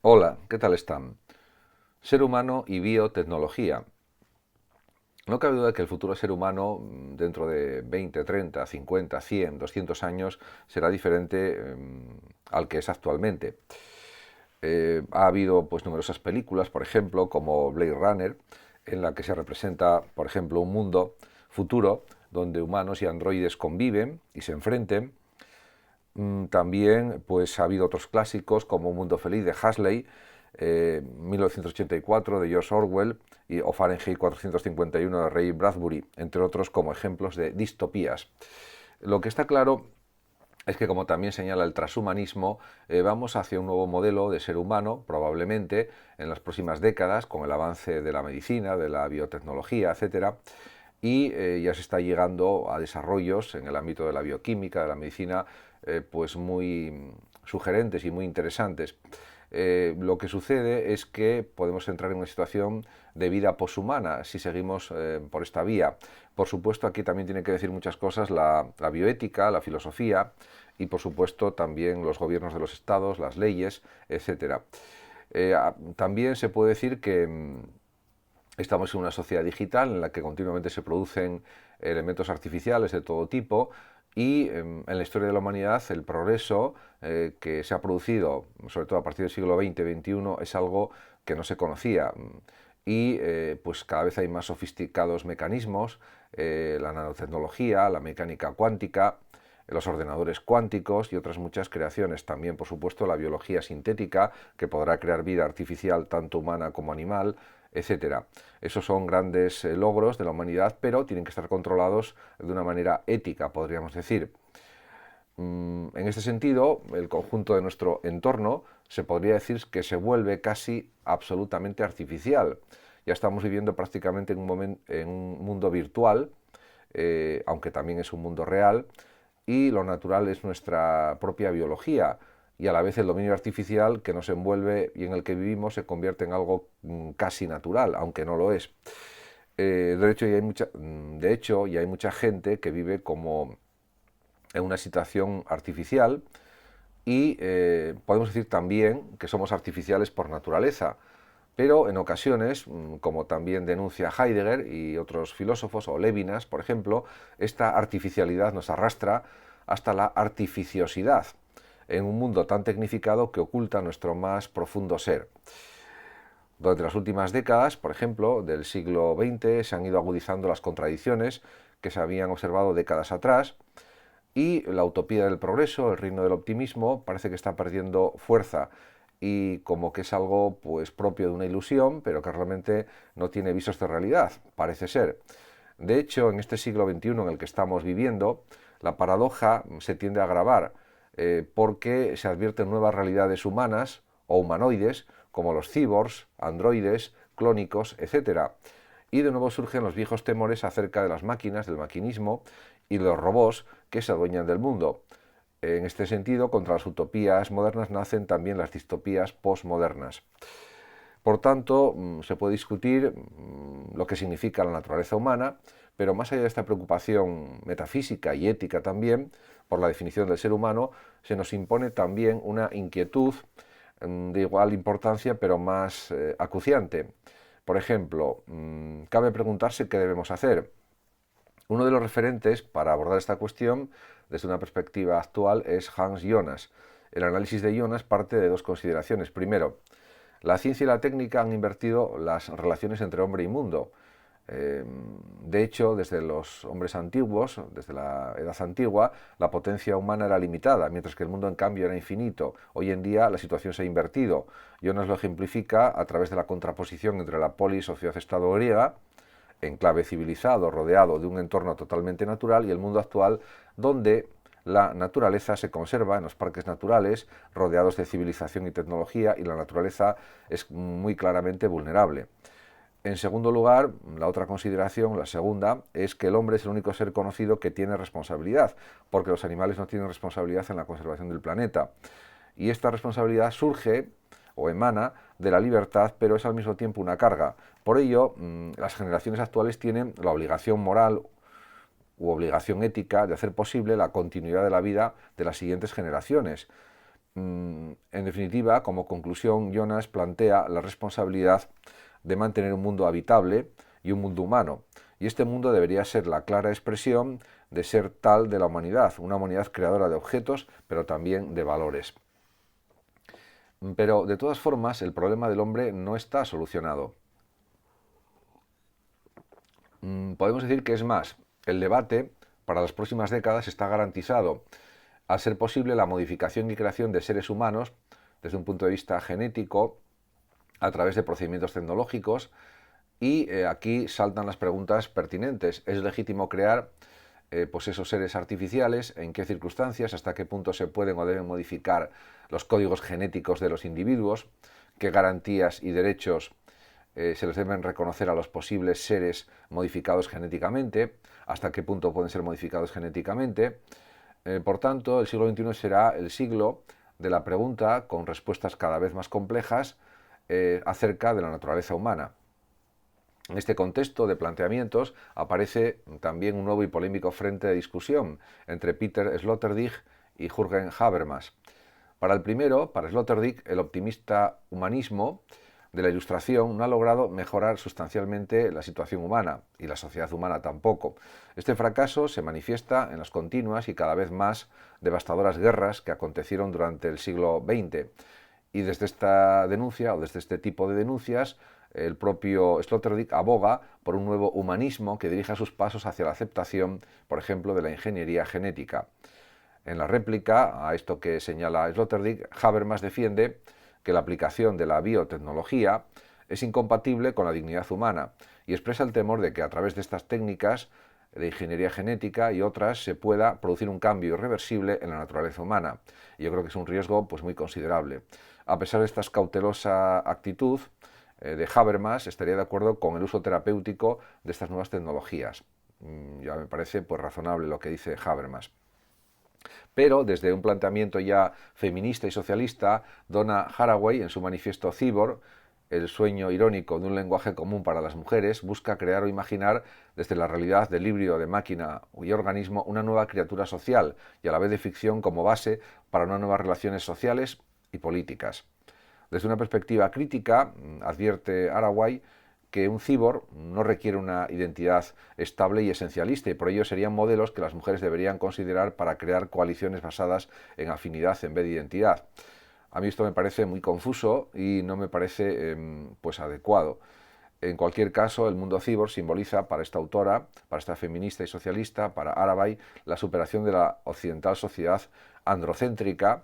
Hola, ¿qué tal están? Ser humano y biotecnología. No cabe duda que el futuro ser humano dentro de 20, 30, 50, 100, 200 años será diferente al que es actualmente. Ha habido pues numerosas películas, por ejemplo, como Blade Runner, en la que se representa, por ejemplo, un mundo futuro donde humanos y androides conviven y se enfrenten. También pues, ha habido otros clásicos como Un Mundo Feliz de Huxley, 1984 de George Orwell o Fahrenheit 451 de Ray Bradbury, entre otros como ejemplos de distopías. Lo que está claro es que, como también señala el transhumanismo, vamos hacia un nuevo modelo de ser humano, probablemente en las próximas décadas, con el avance de la medicina, de la biotecnología, etcétera, y ya se está llegando a desarrollos en el ámbito de la bioquímica, de la medicina, pues muy sugerentes y muy interesantes. Lo que sucede es que podemos entrar en una situación de vida poshumana si seguimos por esta vía. Por supuesto, aquí también tiene que decir muchas cosas la bioética, la filosofía y, por supuesto, también los gobiernos de los estados, las leyes, etcétera. También se puede decir que estamos en una sociedad digital en la que continuamente se producen elementos artificiales de todo tipo y en la historia de la humanidad el progreso que se ha producido, sobre todo a partir del siglo XX-XXI, es algo que no se conocía. Y pues cada vez hay más sofisticados mecanismos, la nanotecnología, la mecánica cuántica, los ordenadores cuánticos y otras muchas creaciones. También, por supuesto, la biología sintética, que podrá crear vida artificial tanto humana como animal, etcétera. Esos son grandes logros de la humanidad, pero tienen que estar controlados de una manera ética, podríamos decir. En este sentido, el conjunto de nuestro entorno se podría decir que se vuelve casi absolutamente artificial. Ya estamos viviendo prácticamente en un mundo virtual, aunque también es un mundo real, y lo natural es nuestra propia biología, y a la vez el dominio artificial que nos envuelve y en el que vivimos se convierte en algo casi natural, aunque no lo es. De hecho, ya hay mucha gente que vive como en una situación artificial y podemos decir también que somos artificiales por naturaleza, pero en ocasiones, como también denuncia Heidegger y otros filósofos, o Lévinas, por ejemplo, esta artificialidad nos arrastra hasta la artificiosidad, en un mundo tan tecnificado que oculta nuestro más profundo ser. Durante las últimas décadas, por ejemplo, del siglo XX, se han ido agudizando las contradicciones que se habían observado décadas atrás, y la utopía del progreso, el reino del optimismo, parece que está perdiendo fuerza y como que es algo pues propio de una ilusión, pero que realmente no tiene visos de realidad, parece ser. De hecho, en este siglo XXI en el que estamos viviendo, la paradoja se tiende a agravar porque se advierten nuevas realidades humanas o humanoides, como los cyborgs, androides, clónicos, etc. Y de nuevo surgen los viejos temores acerca de las máquinas, del maquinismo y de los robots que se adueñan del mundo. En este sentido, contra las utopías modernas nacen también las distopías postmodernas. Por tanto, se puede discutir lo que significa la naturaleza humana, pero más allá de esta preocupación metafísica y ética también, por la definición del ser humano, se nos impone también una inquietud de igual importancia, pero más acuciante. Por ejemplo, cabe preguntarse qué debemos hacer. Uno de los referentes para abordar esta cuestión desde una perspectiva actual es Hans Jonas. El análisis de Jonas parte de dos consideraciones. Primero, la ciencia y la técnica han invertido las relaciones entre hombre y mundo. De hecho, desde los hombres antiguos, desde la edad antigua, la potencia humana era limitada, mientras que el mundo en cambio era infinito. Hoy en día la situación se ha invertido. Jonas lo ejemplifica a través de la contraposición entre la polis o ciudad-estado griega, enclave civilizado, rodeado de un entorno totalmente natural, y el mundo actual, donde la naturaleza se conserva en los parques naturales, rodeados de civilización y tecnología, y la naturaleza es muy claramente vulnerable. En segundo lugar, la otra consideración, la segunda, es que el hombre es el único ser conocido que tiene responsabilidad, porque los animales no tienen responsabilidad en la conservación del planeta. Y esta responsabilidad surge o emana de la libertad, pero es al mismo tiempo una carga. Por ello, las generaciones actuales tienen la obligación moral u obligación ética de hacer posible la continuidad de la vida de las siguientes generaciones. En definitiva, como conclusión, Jonas plantea la responsabilidad de mantener un mundo habitable y un mundo humano. Y este mundo debería ser la clara expresión de ser tal de la humanidad, una humanidad creadora de objetos, pero también de valores. Pero, de todas formas, el problema del hombre no está solucionado. Podemos decir que es más, el debate para las próximas décadas está garantizado al ser posible la modificación y creación de seres humanos desde un punto de vista genético a través de procedimientos tecnológicos y aquí saltan las preguntas pertinentes. ¿Es legítimo crear pues esos seres artificiales? ¿En qué circunstancias? ¿Hasta qué punto se pueden o deben modificar los códigos genéticos de los individuos? ¿Qué garantías y derechos se les deben reconocer a los posibles seres modificados genéticamente? ¿Hasta qué punto pueden ser modificados genéticamente? Por tanto, el siglo XXI será el siglo de la pregunta con respuestas cada vez más complejas acerca de la naturaleza humana. En este contexto de planteamientos aparece también un nuevo y polémico frente de discusión entre Peter Sloterdijk y Jürgen Habermas. Para el primero, para Sloterdijk, el optimista humanismo de la Ilustración no ha logrado mejorar sustancialmente la situación humana, y la sociedad humana tampoco. Este fracaso se manifiesta en las continuas y cada vez más devastadoras guerras que acontecieron durante el siglo XX. Y desde esta denuncia, o desde este tipo de denuncias, el propio Sloterdijk aboga por un nuevo humanismo que dirija sus pasos hacia la aceptación, por ejemplo, de la ingeniería genética. En la réplica a esto que señala Sloterdijk, Habermas defiende que la aplicación de la biotecnología es incompatible con la dignidad humana y expresa el temor de que a través de estas técnicas de ingeniería genética y otras se pueda producir un cambio irreversible en la naturaleza humana. Y yo creo que es un riesgo pues, muy considerable. A pesar de esta cautelosa actitud de Habermas, estaría de acuerdo con el uso terapéutico de estas nuevas tecnologías. Ya me parece pues, razonable lo que dice Habermas. Pero desde un planteamiento ya feminista y socialista, Donna Haraway, en su manifiesto Cyborg, el sueño irónico de un lenguaje común para las mujeres, busca crear o imaginar desde la realidad del híbrido de máquina y organismo una nueva criatura social y a la vez de ficción como base para unas nuevas relaciones sociales y políticas. Desde una perspectiva crítica, advierte Haraway que un cyborg no requiere una identidad estable y esencialista y por ello serían modelos que las mujeres deberían considerar para crear coaliciones basadas en afinidad en vez de identidad. A mí esto me parece muy confuso y no me parece pues adecuado. En cualquier caso, el mundo cyborg simboliza para esta autora, para esta feminista y socialista, para Haraway, la superación de la occidental sociedad androcéntrica,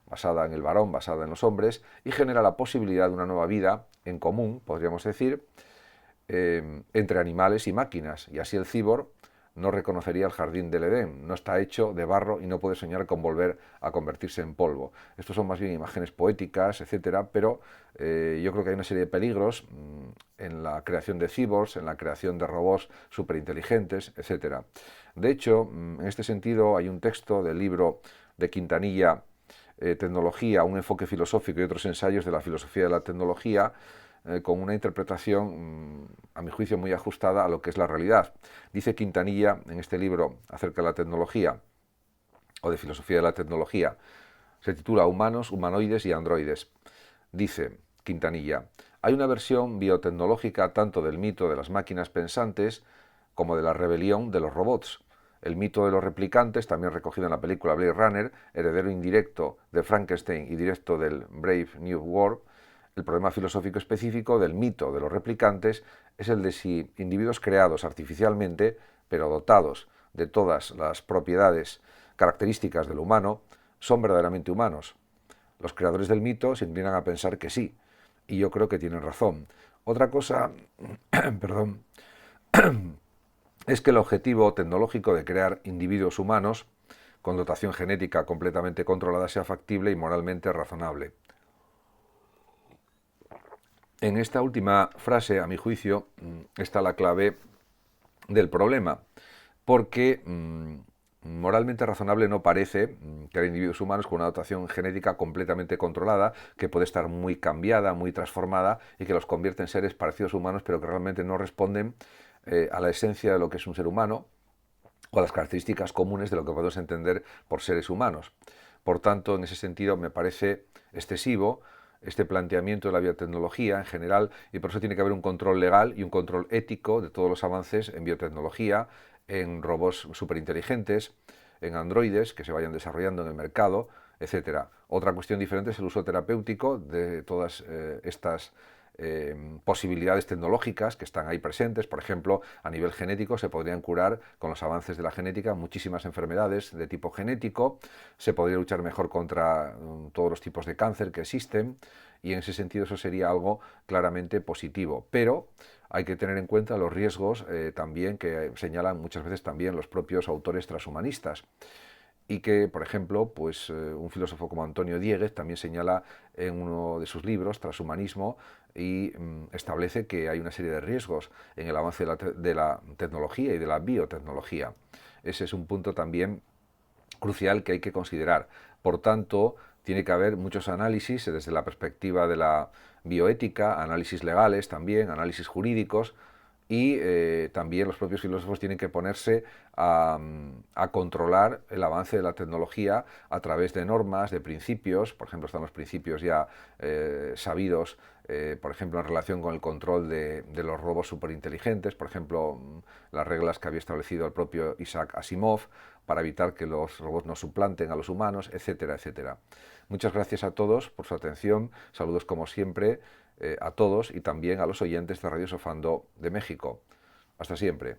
basada en el varón, basada en los hombres, y genera la posibilidad de una nueva vida en común, podríamos decir, entre animales y máquinas, y así el cyborg no reconocería el jardín del Edén, no está hecho de barro y no puede soñar con volver a convertirse en polvo. Estos son más bien imágenes poéticas, etcétera, pero yo creo que hay una serie de peligros en la creación de cyborgs, en la creación de robots superinteligentes, etcétera. De hecho, en este sentido hay un texto del libro de Quintanilla, Tecnología, un enfoque filosófico y otros ensayos de la filosofía de la tecnología, con una interpretación, a mi juicio, muy ajustada a lo que es la realidad. Dice Quintanilla en este libro acerca de la tecnología, o de filosofía de la tecnología, se titula Humanos, humanoides y androides. Dice Quintanilla, hay una versión biotecnológica tanto del mito de las máquinas pensantes como de la rebelión de los robots. El mito de los replicantes, también recogido en la película Blade Runner, heredero indirecto de Frankenstein y directo del Brave New World. El problema filosófico específico del mito de los replicantes es el de si individuos creados artificialmente, pero dotados de todas las propiedades características del humano, son verdaderamente humanos. Los creadores del mito se inclinan a pensar que sí, y yo creo que tienen razón. Otra cosa, perdón, es que el objetivo tecnológico de crear individuos humanos con dotación genética completamente controlada sea factible y moralmente razonable. En esta última frase, a mi juicio, está la clave del problema, porque moralmente razonable no parece crear individuos humanos con una dotación genética completamente controlada, que puede estar muy cambiada, muy transformada y que los convierte en seres parecidos a humanos, pero que realmente no responden a la esencia de lo que es un ser humano o a las características comunes de lo que podemos entender por seres humanos. Por tanto, en ese sentido me parece excesivo este planteamiento de la biotecnología en general, y por eso tiene que haber un control legal y un control ético de todos los avances en biotecnología, en robots superinteligentes, en androides que se vayan desarrollando en el mercado, etcétera. Otra cuestión diferente es el uso terapéutico de todas estas posibilidades tecnológicas que están ahí presentes. Por ejemplo, a nivel genético se podrían curar con los avances de la genética muchísimas enfermedades de tipo genético, se podría luchar mejor contra todos los tipos de cáncer que existen, y en ese sentido eso sería algo claramente positivo. Pero hay que tener en cuenta los riesgos también que señalan muchas veces también los propios autores transhumanistas, y que, por ejemplo, pues, un filósofo como Antonio Dieguez también señala en uno de sus libros, Transhumanismo, y establece que hay una serie de riesgos en el avance de la tecnología y de la biotecnología. Ese es un punto también crucial que hay que considerar. Por tanto, tiene que haber muchos análisis desde la perspectiva de la bioética, análisis legales también, análisis jurídicos, y también los propios filósofos tienen que ponerse a controlar el avance de la tecnología a través de normas, de principios. Por ejemplo, están los principios ya sabidos, por ejemplo, en relación con el control de los robots superinteligentes, por ejemplo, las reglas que había establecido el propio Isaac Asimov para evitar que los robots nos suplanten a los humanos, etcétera, etcétera. Muchas gracias a todos por su atención, saludos como siempre a todos y también a los oyentes de Radio Sofando de México. Hasta siempre.